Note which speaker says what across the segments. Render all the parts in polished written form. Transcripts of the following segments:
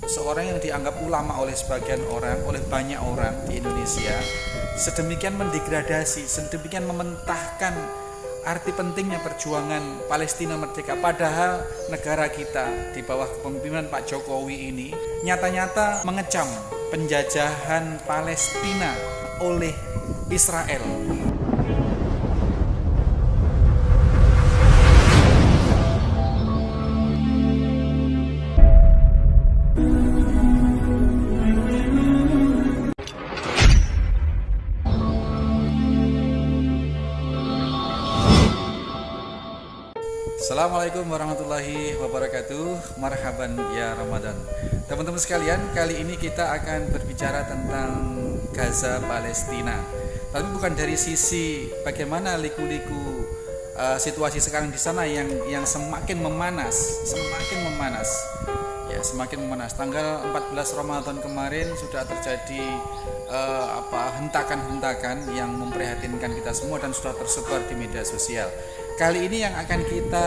Speaker 1: seorang yang dianggap ulama oleh sebagian orang, oleh banyak orang di Indonesia, sedemikian mendegradasi, sedemikian mementahkan arti pentingnya perjuangan Palestina merdeka. Padahal negara kita di bawah kepemimpinan Pak Jokowi ini nyata-nyata mengecam penjajahan Palestina oleh Israel. Assalamualaikum warahmatullahi wabarakatuh. Marhaban ya Ramadan. Teman-teman sekalian, kali ini kita akan berbicara tentang Gaza Palestina. Tapi bukan dari sisi bagaimana liku-liku situasi sekarang di sana yang semakin memanas. Ya, semakin memanas. Tanggal 14 Ramadan kemarin sudah terjadi hentakan-hentakan yang memprihatinkan kita semua dan sudah tersebar di media sosial. Kali ini yang akan kita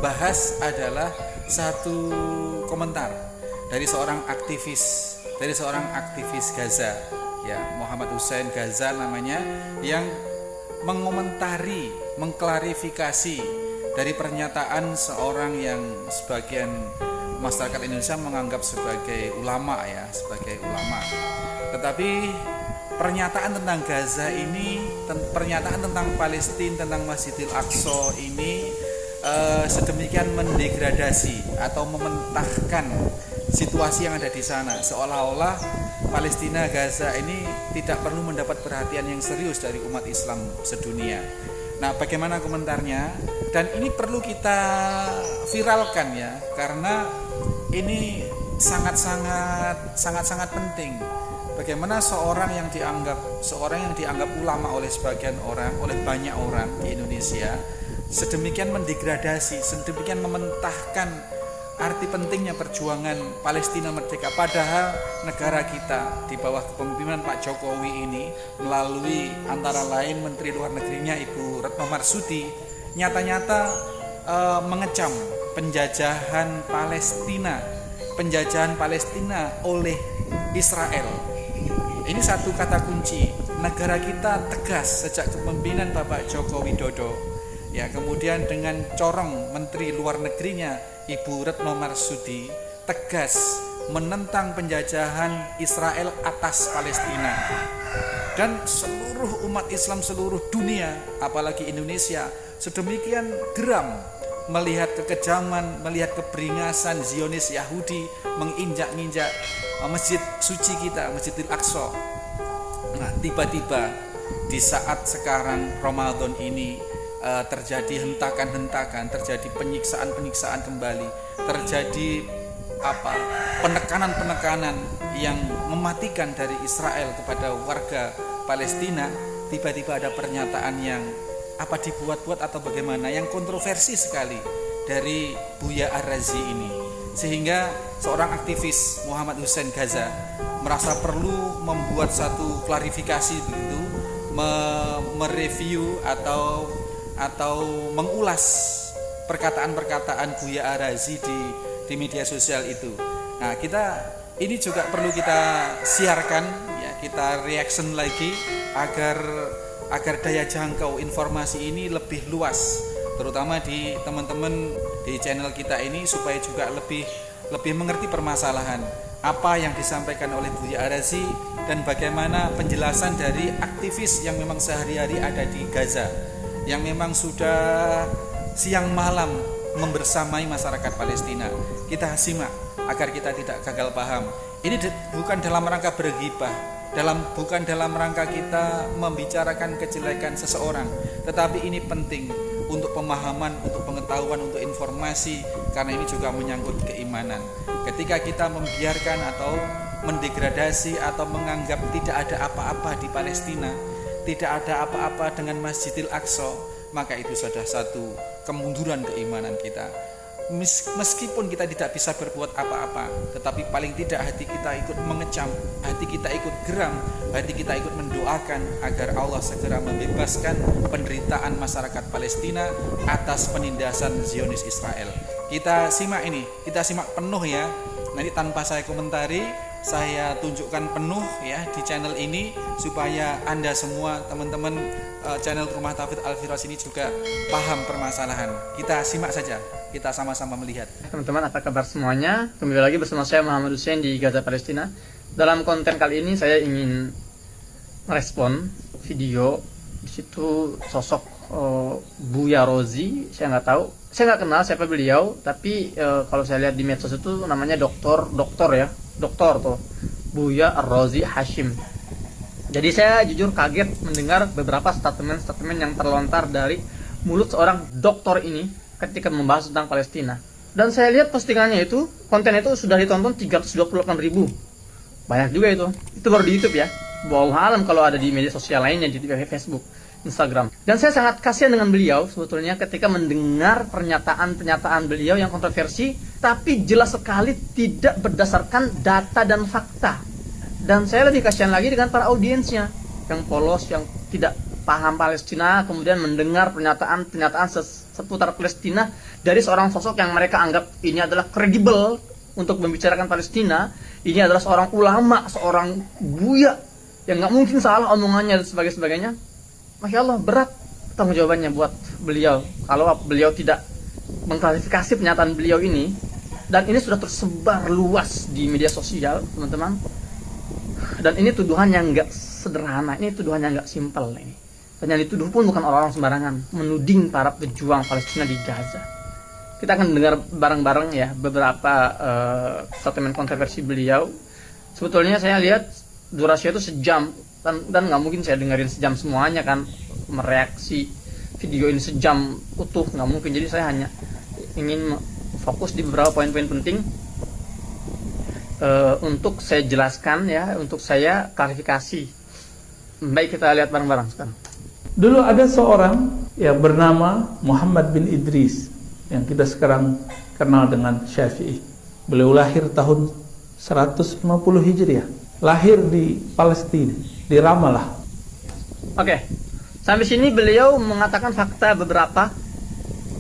Speaker 1: bahas adalah satu komentar dari seorang aktivis Gaza, ya, Muhammad Hussein Gaza namanya, yang mengomentari, mengklarifikasi dari pernyataan seorang yang sebagian masyarakat Indonesia menganggap sebagai ulama, ya, sebagai ulama. Tetapi pernyataan tentang Gaza ini, pernyataan tentang Palestina, tentang Masjidil Aqsa ini sedemikian mendegradasi atau mementahkan situasi yang ada di sana, seolah-olah Palestina, Gaza ini tidak perlu mendapat perhatian yang serius dari umat Islam sedunia. Nah, bagaimana komentarnya? Dan ini perlu kita viralkan, ya, karena ini sangat penting. Bagaimana seorang yang dianggap ulama oleh sebagian orang, oleh banyak orang di Indonesia, sedemikian mendegradasi, sedemikian mementahkan arti pentingnya perjuangan Palestina merdeka. Padahal negara kita di bawah kepemimpinan Pak Jokowi ini melalui antara lain Menteri Luar Negerinya Ibu Retno Marsudi nyata-nyata mengecam penjajahan Palestina oleh Israel. Ini satu kata kunci. Negara kita tegas sejak kepemimpinan Bapak Joko Widodo, ya, kemudian dengan corong Menteri Luar Negerinya Ibu Retno Marsudi tegas menentang penjajahan Israel atas Palestina. Dan seluruh umat Islam seluruh dunia, apalagi Indonesia, sedemikian geram melihat kekejaman, melihat keberingasan Zionis Yahudi menginjak-injak masjid suci kita, Masjidil Aqsa. Nah, tiba-tiba di saat sekarang Ramadan ini terjadi hentakan-hentakan, terjadi penyiksaan kembali, terjadi penekanan yang mematikan dari Israel kepada warga Palestina. Tiba-tiba ada pernyataan yang dibuat-buat atau bagaimana, yang kontroversi sekali dari Buya Ar-Razi ini, sehingga seorang aktivis Muhammad Hussein Gaza merasa perlu membuat satu klarifikasi begitu, mereview atau mengulas perkataan-perkataan Buya Ar-Razi di media sosial itu. Nah, ini juga perlu kita siarkan, ya, kita reaction lagi agar daya jangkau informasi ini lebih luas, terutama di teman-teman di channel kita ini, supaya juga lebih mengerti permasalahan apa yang disampaikan oleh Buya Ar-Razi dan bagaimana penjelasan dari aktivis yang memang sehari-hari ada di Gaza, yang memang sudah siang malam membersamai masyarakat Palestina. Kita simak agar kita tidak gagal paham. Ini bukan dalam rangka berghibah, bukan dalam rangka kita membicarakan kejelekan seseorang, tetapi ini penting untuk pemahaman, untuk pengetahuan, untuk informasi, karena ini juga menyangkut keimanan. Ketika kita membiarkan atau mendegradasi atau menganggap tidak ada apa-apa di Palestina, tidak ada apa-apa dengan Masjidil Aqsa, maka itu sudah satu kemunduran keimanan kita. Meskipun kita tidak bisa berbuat apa-apa, tetapi paling tidak hati kita ikut mengecam, hati kita ikut geram, hati kita ikut mendoakan agar Allah segera membebaskan penderitaan masyarakat Palestina atas penindasan Zionis Israel. Kita simak penuh, ya. nanti tanpa saya komentari, saya tunjukkan penuh ya di channel ini supaya Anda semua teman-teman channel Rumah Tauhid Al-Firas ini juga paham permasalahan. Kita simak saja, kita sama-sama melihat.
Speaker 2: Teman-teman, apa kabar semuanya? Kembali lagi bersama saya Muhammad Hussein di Gaza, Palestina. Dalam konten kali ini saya ingin merespon video di situ sosok Buya Rozi. Saya nggak kenal siapa beliau, tapi kalau saya lihat di medsos itu namanya doktor tuh Buya Rozi Hashim. Jadi saya jujur kaget mendengar beberapa statement yang terlontar dari mulut seorang dokter ini ketika membahas tentang Palestina. Dan saya lihat postingannya itu, konten itu sudah ditonton 328.000. Banyak juga itu baru di YouTube ya. Wallahu alam kalau ada di media sosial lainnya, di Facebook, Instagram. Dan saya sangat kasihan dengan beliau sebetulnya ketika mendengar pernyataan beliau yang kontroversi, tapi jelas sekali tidak berdasarkan data dan fakta. Dan saya lebih kasihan lagi dengan para audiensnya yang polos, yang tidak paham Palestina, kemudian mendengar pernyataan seputar Palestina dari seorang sosok yang mereka anggap ini adalah kredibel untuk membicarakan Palestina. Ini adalah seorang ulama, seorang buya yang nggak mungkin salah omongannya dan sebagainya. Masya Allah, berat tanggung jawabannya buat beliau kalau beliau tidak mengklarifikasi pernyataan beliau ini. Dan ini sudah tersebar luas di media sosial, teman-teman. Dan ini tuduhan yang nggak sederhana, ini tuduhan yang nggak simpel ini. Dan yang dituduh pun bukan orang-orang sembarangan, menuding para pejuang Palestina di Gaza. Kita akan dengar bareng-bareng ya beberapa statement kontroversi beliau. Sebetulnya saya lihat durasinya itu sejam, dan nggak mungkin saya dengerin sejam semuanya kan, mereaksi video ini sejam utuh nggak mungkin. Jadi saya hanya ingin fokus di beberapa poin-poin penting untuk saya jelaskan ya, untuk saya klarifikasi. Baik, kita lihat bareng-bareng sekarang.
Speaker 3: Dulu ada seorang yang bernama Muhammad bin Idris yang kita sekarang kenal dengan Syafi'i. Beliau lahir tahun 150 Hijriah. Lahir di Palestina, di Ramallah.
Speaker 2: Oke, sampai sini beliau mengatakan fakta beberapa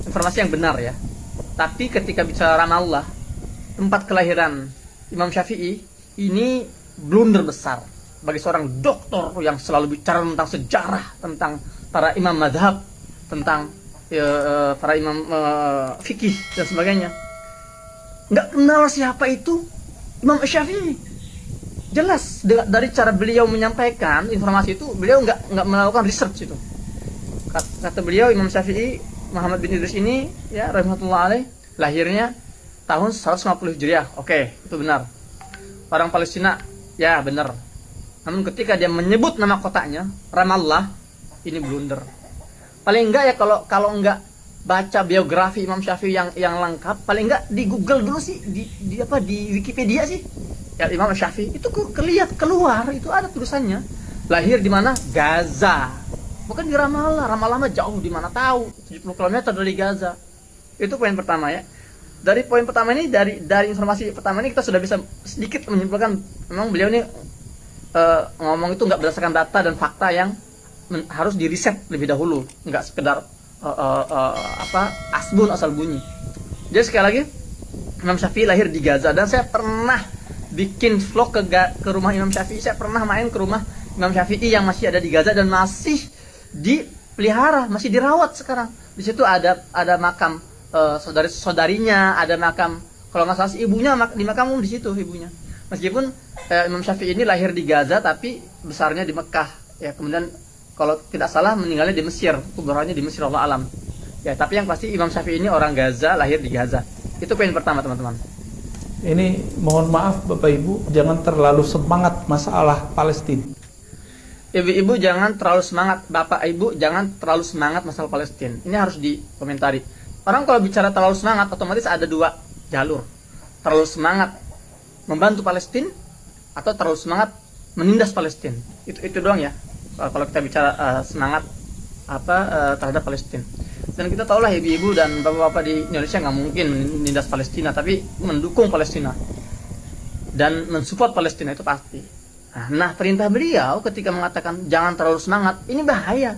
Speaker 2: informasi yang benar ya. Tapi ketika bicara Ramallah, tempat kelahiran Imam Syafi'i, ini blunder besar bagi seorang doktor yang selalu bicara tentang sejarah, tentang para imam madhab, tentang para imam fikih dan sebagainya. Nggak kenal siapa itu Imam Syafi'i. Jelas dari cara beliau menyampaikan informasi itu, beliau nggak melakukan research itu. Kata beliau, Imam Syafi'i Muhammad bin Idris ini ya rahmatullah alaih, lahirnya tahun 150 Hijriah. Oke, itu benar. Orang Palestina, ya benar. Namun ketika dia menyebut nama kotanya Ramallah, ini blunder. Paling enggak ya, kalau enggak baca biografi Imam Syafi'i yang lengkap, paling enggak di Google dulu sih, di Wikipedia sih. Ya, Imam Syafi'i itu keluar, itu ada tulisannya. Lahir di mana? Gaza. Bukan di Ramallah. Ramallah mah jauh, di mana tahu, 70 km dari Gaza. Itu poin pertama ya. Dari poin pertama ini, dari informasi pertama ini kita sudah bisa sedikit menyimpulkan memang beliau ini ngomong itu nggak berdasarkan data dan fakta yang harus diriset lebih dahulu, nggak sekedar asbun asal bunyi. Jadi sekali lagi, Imam Syafi'i lahir di Gaza, dan saya pernah bikin vlog ke rumah Imam Syafi'i. Saya pernah main ke rumah Imam Syafi'i yang masih ada di Gaza dan masih dipelihara, masih dirawat sekarang. Di situ ada makam saudarinya, ada makam, kalau nggak salah ibunya di makam di situ ibunya. Meskipun Imam Syafi'i ini lahir di Gaza tapi besarnya di Mekah ya, kemudian kalau tidak salah meninggalnya di Mesir, kuburannya di Mesir, Allah alam ya. Tapi yang pasti Imam Syafi'i ini orang Gaza, lahir di Gaza. Itu poin pertama, teman-teman.
Speaker 3: Ini mohon maaf Bapak Ibu, jangan terlalu semangat masalah Palestina.
Speaker 2: Ibu-ibu jangan terlalu semangat, Bapak Ibu jangan terlalu semangat masalah Palestina. Ini harus dikomentari. Orang kalau bicara terlalu semangat, otomatis ada dua jalur. Terlalu semangat membantu Palestina atau terlalu semangat menindas Palestina. Itu doang ya. Kalau kita bicara semangat terhadap Palestina. Dan kita tahulah ibu-ibu dan bapak-bapak di Indonesia nggak mungkin menindas Palestina, tapi mendukung Palestina dan mensupport Palestina, itu pasti. Nah, perintah beliau ketika mengatakan jangan terlalu semangat, ini bahaya.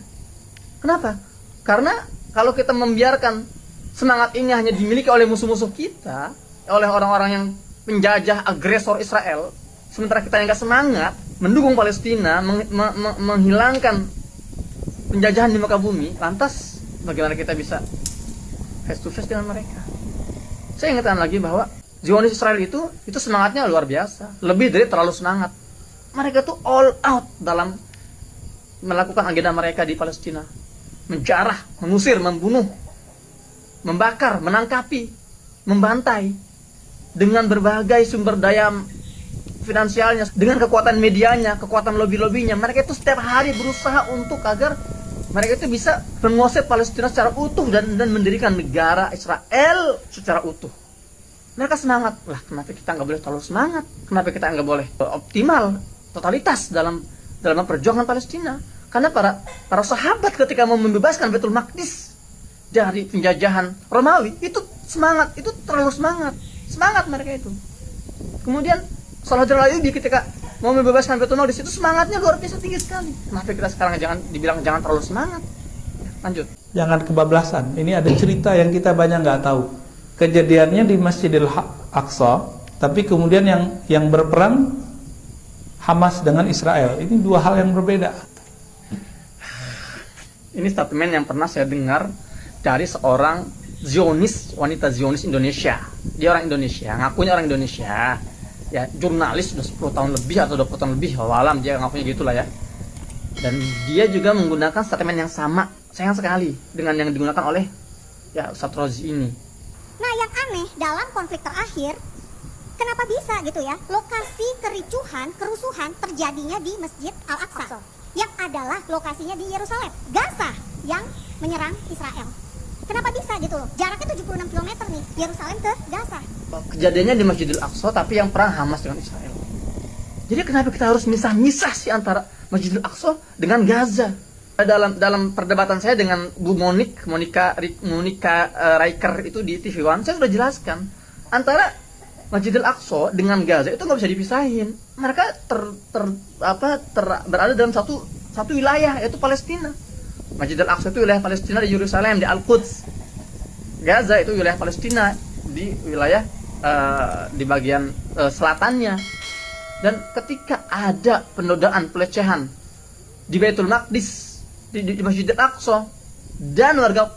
Speaker 2: Kenapa? Karena kalau kita membiarkan semangat ini hanya dimiliki oleh musuh-musuh kita, oleh orang-orang yang penjajah agresor Israel, sementara kita yang nggak semangat mendukung Palestina, menghilangkan penjajahan di muka bumi, lantas bagaimana kita bisa face to face dengan mereka? Saya ingatkan lagi bahwa Zionis Israel itu semangatnya luar biasa, lebih dari terlalu semangat. Mereka tuh all out dalam melakukan agenda mereka di Palestina, menjarah, mengusir, membunuh, membakar, menangkapi, membantai dengan berbagai sumber daya finansialnya, dengan kekuatan medianya, kekuatan lobby-lobbynya. Mereka itu setiap hari berusaha untuk agar mereka itu bisa menguasai Palestina secara utuh dan mendirikan negara Israel secara utuh. Mereka semangat. Lah, kenapa kita nggak boleh terlalu semangat? Kenapa kita nggak boleh optimal, totalitas dalam perjuangan Palestina? Karena para sahabat ketika mau membebaskan Baitul Maqdis dari penjajahan Romawi, itu semangat, itu terlalu semangat mereka itu. Kemudian Salahuddin Ayyubi ketika mau membebaskan Baitul Maqdis, itu semangatnya luar biasa tinggi sekali. Kenapa kita sekarang jangan terlalu semangat? Lanjut.
Speaker 3: Jangan kebablasan. Ini ada cerita yang kita banyak nggak tahu. Kejadiannya di Masjidil Aqsa, tapi kemudian yang berperang Hamas dengan Israel. Ini dua hal yang berbeda.
Speaker 2: Ini statement yang pernah saya dengar dari seorang Zionis, wanita Zionis Indonesia. Dia orang Indonesia, ngakunya orang Indonesia. Ya, jurnalis sudah 10 tahun lebih atau 20 tahun lebih, wallahualam dia ngakunya gitulah ya. Dan dia juga menggunakan statement yang sama, sayang sekali, dengan yang digunakan oleh ya Ustadz Rozi ini.
Speaker 4: Nah, yang aneh dalam konflik terakhir, kenapa bisa gitu ya, lokasi kericuhan, kerusuhan terjadinya di Masjid Al-Aqsa, yang adalah lokasinya di Yerusalem, Gaza yang menyerang Israel. Kenapa bisa gitu loh? Jaraknya 76 km nih, Yerusalem ke Gaza.
Speaker 2: Kejadiannya di Masjidil Aqsa, tapi yang perang Hamas dengan Israel. Jadi kenapa kita harus misah-misah sih antara Masjidil Aqsa dengan Gaza? Dalam perdebatan saya dengan Bu Monika Riker itu di TV One, saya sudah jelaskan antara Masjidil Aqsa dengan Gaza itu nggak bisa dipisahin. Mereka berada dalam satu wilayah, yaitu Palestina. Masjidil Aqsa itu wilayah Palestina di Yerusalem, di Al-Quds. Gaza itu wilayah Palestina di wilayah di bagian selatannya. Dan ketika ada penodaan, pelecehan di Baitul Maqdis, di Masjidil Aqsa, dan warga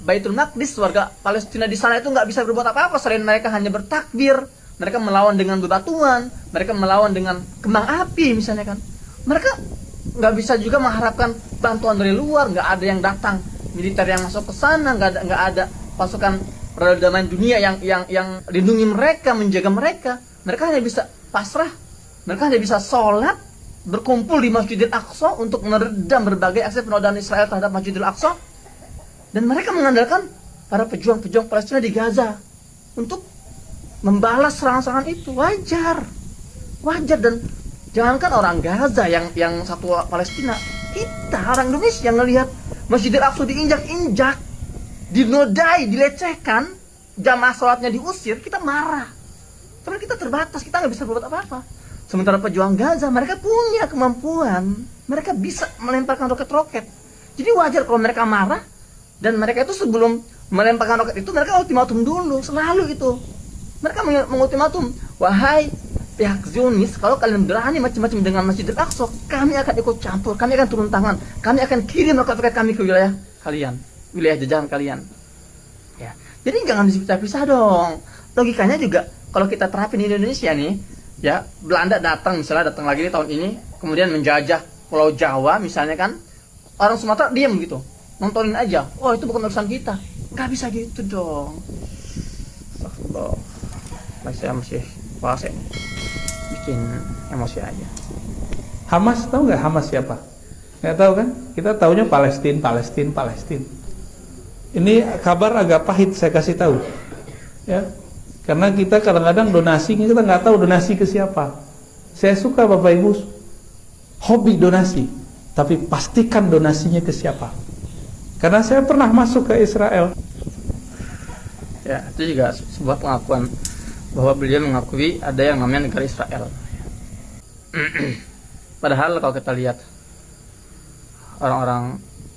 Speaker 2: Baitul Maqdis, warga Palestina di sana itu nggak bisa berbuat apa-apa selain mereka hanya bertakbir. Mereka melawan dengan bebatuan, mereka melawan dengan kembang api misalnya kan. Mereka nggak bisa juga mengharapkan bantuan dari luar, nggak ada yang datang militer yang masuk ke sana, nggak ada pasukan perdamaian dunia yang lindungi mereka, menjaga mereka. Mereka hanya bisa pasrah, mereka hanya bisa sholat, berkumpul di Masjidil Aqsa untuk meredam berbagai aksi penodaan Israel terhadap Masjidil Aqsa. Dan mereka mengandalkan para pejuang-pejuang Palestina di Gaza untuk membalas serangan-serangan itu. Wajar. Dan jangankan orang Gaza yang satu Palestina, kita orang Indonesia yang ngelihat Masjidil Aqsa diinjak-injak, dinodai, dilecehkan, jamaah sholatnya diusir, kita marah. Karena kita terbatas, kita nggak bisa berbuat apa-apa. Sementara pejuang Gaza, mereka punya kemampuan, mereka bisa melemparkan roket-roket. Jadi wajar kalau mereka marah, dan mereka itu sebelum melemparkan roket itu, mereka ultimatum dulu, selalu itu. Mereka mengultimatum, wahai pihak Zionis, kalau kalian berani macam-macam dengan Masjidil Aqsa, kami akan ikut campur, kami akan turun tangan, kami akan kirim roket-roket kami ke wilayah kalian, wilayah jajahan kalian. Ya, jadi jangan dipisah-pisah dong. Logikanya juga, kalau kita terapin di Indonesia nih, ya Belanda datang lagi di tahun ini, kemudian menjajah Pulau Jawa misalnya kan, orang Sumatera diam gitu, nontonin aja. Oh, itu bukan urusan kita. Nggak bisa gitu dong. Astagfirullah. Saya masih puasa ini, bikin emosi aja.
Speaker 3: Hamas, tahu nggak Hamas siapa? Nggak tahu kan? Kita taunya Palestina. Ini kabar agak pahit saya kasih tahu, ya. Karena kita kadang-kadang donasi, kita nggak tahu donasi ke siapa. Saya suka Bapak Ibu hobi donasi, tapi pastikan donasinya ke siapa. Karena saya pernah masuk ke Israel.
Speaker 2: Ya, itu juga sebuah pengakuan bahwa beliau mengakui ada yang namanya negara Israel. Padahal kalau kita lihat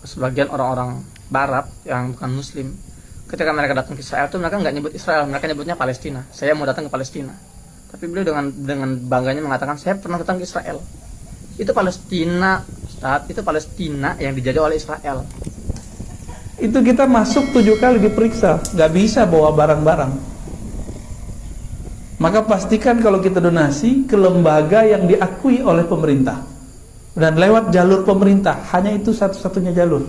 Speaker 2: sebagian orang-orang Barat yang bukan Muslim, ketika mereka datang ke Israel itu mereka nggak nyebut Israel, mereka nyebutnya Palestina. Saya mau datang ke Palestina. Tapi beliau dengan bangganya mengatakan saya pernah datang ke Israel. Itu Palestina, Ustaz, itu Palestina yang dijajah oleh Israel.
Speaker 3: Itu kita masuk 7 kali diperiksa, nggak bisa bawa barang-barang. Maka pastikan kalau kita donasi ke lembaga yang diakui oleh pemerintah dan lewat jalur pemerintah, hanya itu satu-satunya jalur.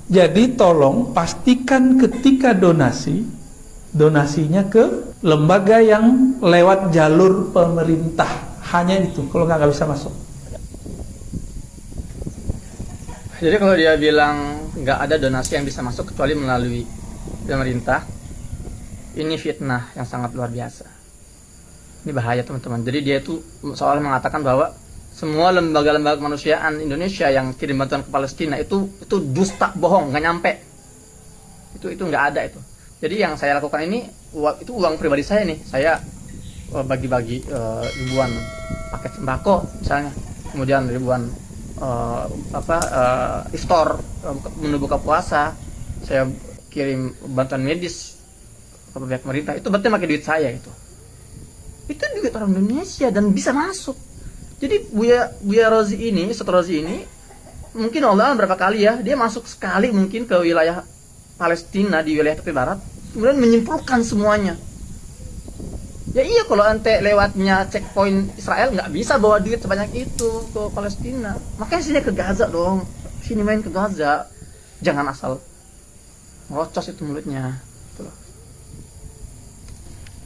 Speaker 3: Jadi tolong pastikan ketika donasinya ke lembaga yang lewat jalur pemerintah, hanya itu. Kalau nggak bisa masuk.
Speaker 2: Jadi kalau dia bilang nggak ada donasi yang bisa masuk kecuali melalui pemerintah, ini fitnah yang sangat luar biasa. Ini bahaya teman-teman. Jadi dia itu seolah mengatakan bahwa semua lembaga-lembaga kemanusiaan Indonesia yang kirim bantuan ke Palestina itu dusta, bohong, nggak nyampe. Itu nggak ada itu. Jadi yang saya lakukan ini itu uang pribadi saya nih. Saya bagi-bagi ribuan paket sembako misalnya, kemudian ribuan iftar menu buka puasa, saya kirim bantuan medis ke pihak pemerintah. Itu berarti pakai duit saya itu duit orang Indonesia dan bisa masuk. Jadi Buya Rozi ini, Ustaz Rozi ini mungkin Allah berapa kali ya, dia masuk sekali mungkin ke wilayah Palestina di wilayah tepi barat, kemudian menyimpulkan semuanya. Ya iya, kalau ante lewatnya checkpoint Israel nggak bisa bawa duit sebanyak itu ke Palestina. Makanya sini ke Gaza dong, sini main ke Gaza, jangan asal ngocos itu mulutnya. Tuh.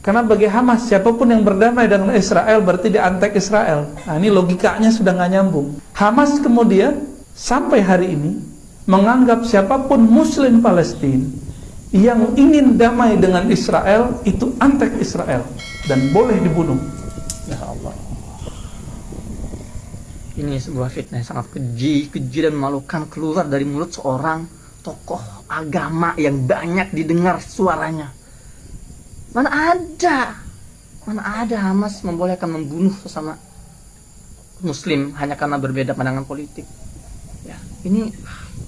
Speaker 3: Karena bagi Hamas, siapapun yang berdamai dengan Israel berarti diantek Israel. Nah, ini logikanya sudah nggak nyambung. Hamas kemudian sampai hari ini menganggap siapapun Muslim Palestina yang ingin damai dengan Israel itu antek Israel dan boleh dibunuh.
Speaker 2: Ya Allah. Ini sebuah fitnah yang sangat keji dan memalukan keluar dari mulut seorang tokoh agama yang banyak didengar suaranya. Mana ada Hamas membolehkan membunuh sesama Muslim hanya karena berbeda pandangan politik. Ya, ini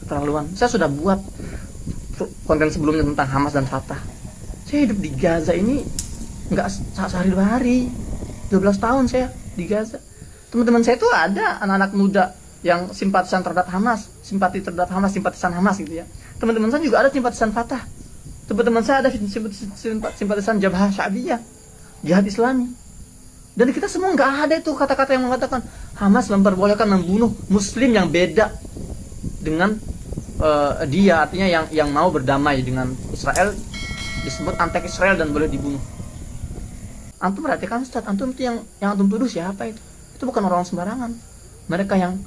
Speaker 2: keterlaluan. Saya sudah buat konten sebelumnya tentang Hamas dan Fatah. Saya hidup di Gaza ini nggak sehari dua hari, 12 tahun saya di Gaza. Teman-teman saya itu ada anak-anak muda yang simpatisan terhadap Hamas, simpatisan Hamas gitu ya. Teman-teman saya juga ada simpatisan Fatah. Teman-teman saya ada simpatisan Jabhah Sya'biyah, Jihad Islami. Dan kita semua nggak ada itu kata-kata yang mengatakan Hamas memperbolehkan membunuh Muslim yang beda dengan dia, artinya yang mau berdamai dengan Israel disebut antek Israel dan boleh dibunuh. Antum perhatikan Ustaz, antum itu yang antum tuduh siapa itu? Itu bukan orang sembarangan. Mereka yang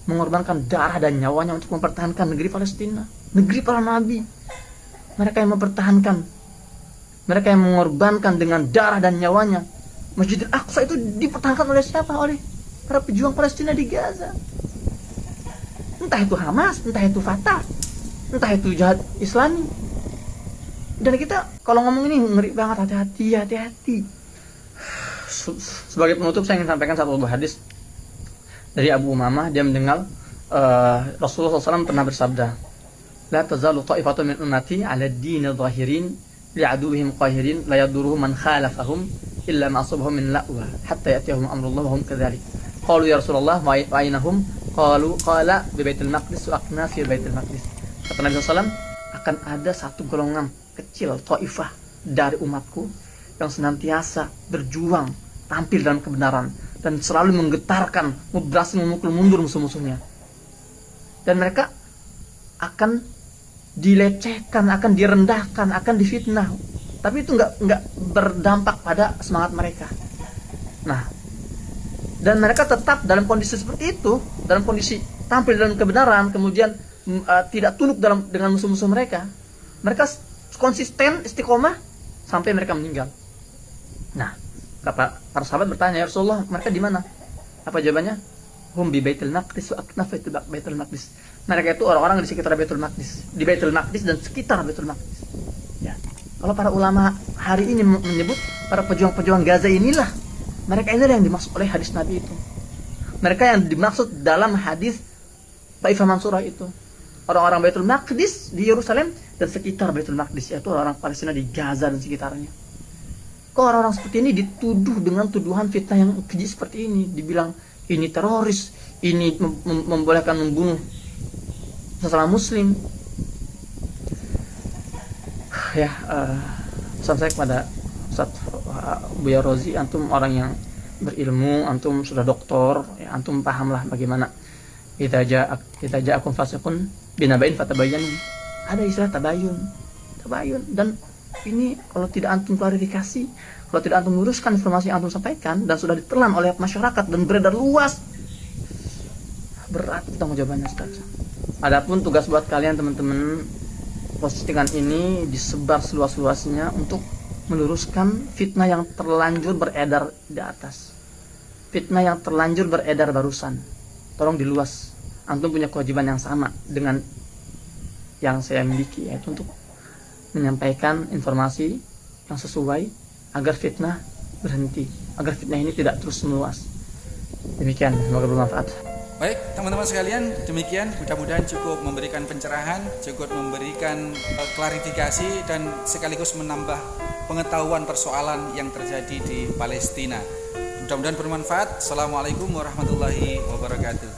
Speaker 2: mengorbankan darah dan nyawanya untuk mempertahankan negeri Palestina, negeri para nabi. Mereka yang mempertahankan, mereka yang mengorbankan dengan darah dan nyawanya. Masjidil Aqsa itu dipertahankan oleh siapa? Oleh para pejuang Palestina di Gaza. Entah itu Hamas, entah itu Fatah, entah itu Jihad Islami. Dan kita kalau ngomong ini ngeri banget, hati-hati. Sebagai penutup saya ingin sampaikan satu hadis dari Abu Umamah. Dia mendengar Rasulullah SAW pernah bersabda, La tazalu ta'ifatu min ummati 'ala ad-din adh-dhahirin li'aduwwihim qahirin la yadurruhum man khalafahum illa ma asabahum min la'wa hatta ya'tiyahum amrullah wa hum kadzalik. Qalu ya Rasulullah wa aynahum? Qala bi Baitul Maqdis wa aqna fi Baitul Maqdis. Kata Nabi SAW, akan ada satu golongan kecil, ta'ifah dari umatku yang senantiasa berjuang tampil dalam kebenaran dan selalu menggetarkan, berhasil memukul mundur musuh-musuhnya. Dan mereka akan dilecehkan, akan direndahkan, akan difitnah, tapi itu nggak berdampak pada semangat mereka. Nah, dan mereka tetap dalam kondisi seperti itu, dalam kondisi tampil dalam kebenaran, kemudian tidak tunduk dengan musuh-musuh mereka. Mereka konsisten, istiqomah sampai mereka meninggal. Nah, para sahabat bertanya, ya Rasulullah, mereka di mana? Apa jawabannya? Hum bi Baitul Maqdis wa aqnaf Baitul Maqdis. Mereka itu orang-orang di sekitar Baitul Maqdis, di Baitul Maqdis dan sekitar Baitul Maqdis. Ya. Kalau para ulama hari ini menyebut para pejuang-pejuang Gaza inilah, mereka inilah yang dimaksud oleh hadis Nabi itu. Mereka yang dimaksud dalam hadis Taifah Mansurah itu. orang-orang Baitul Maqdis di Yerusalem dan sekitar Baitul Maqdis, yaitu orang-orang Palestina di Gaza dan sekitarnya. Kok orang-orang seperti ini dituduh dengan tuduhan fitnah yang keji seperti ini, dibilang ini teroris, ini membolehkan membunuh sesama muslim. Ya, pesan saya kepada Ustaz Buya Rozi, antum orang yang berilmu, antum sudah doktor, ya, antum pahamlah bagaimana idza ja'akum fasiqun binaba'in fatabayyanu. Ada istilah tabayun, dan ini kalau tidak antum klarifikasi, kalau tidak antum luruskan informasi yang antum sampaikan dan sudah ditelan oleh masyarakat dan beredar luas, berat tanggung jawabannya, Ustaz. Adapun tugas buat kalian teman-teman, postingan ini disebar seluas-luasnya untuk meluruskan fitnah yang terlanjur beredar di atas. Fitnah yang terlanjur beredar barusan, tolong diluas. Antum punya kewajiban yang sama dengan yang saya miliki, yaitu untuk menyampaikan informasi yang sesuai agar fitnah berhenti, agar fitnah ini tidak terus meluas. Demikian, semoga bermanfaat.
Speaker 1: Baik teman-teman sekalian, demikian mudah-mudahan cukup memberikan pencerahan, cukup memberikan klarifikasi dan sekaligus menambah pengetahuan persoalan yang terjadi di Palestina. Mudah-mudahan bermanfaat. Assalamualaikum warahmatullahi wabarakatuh.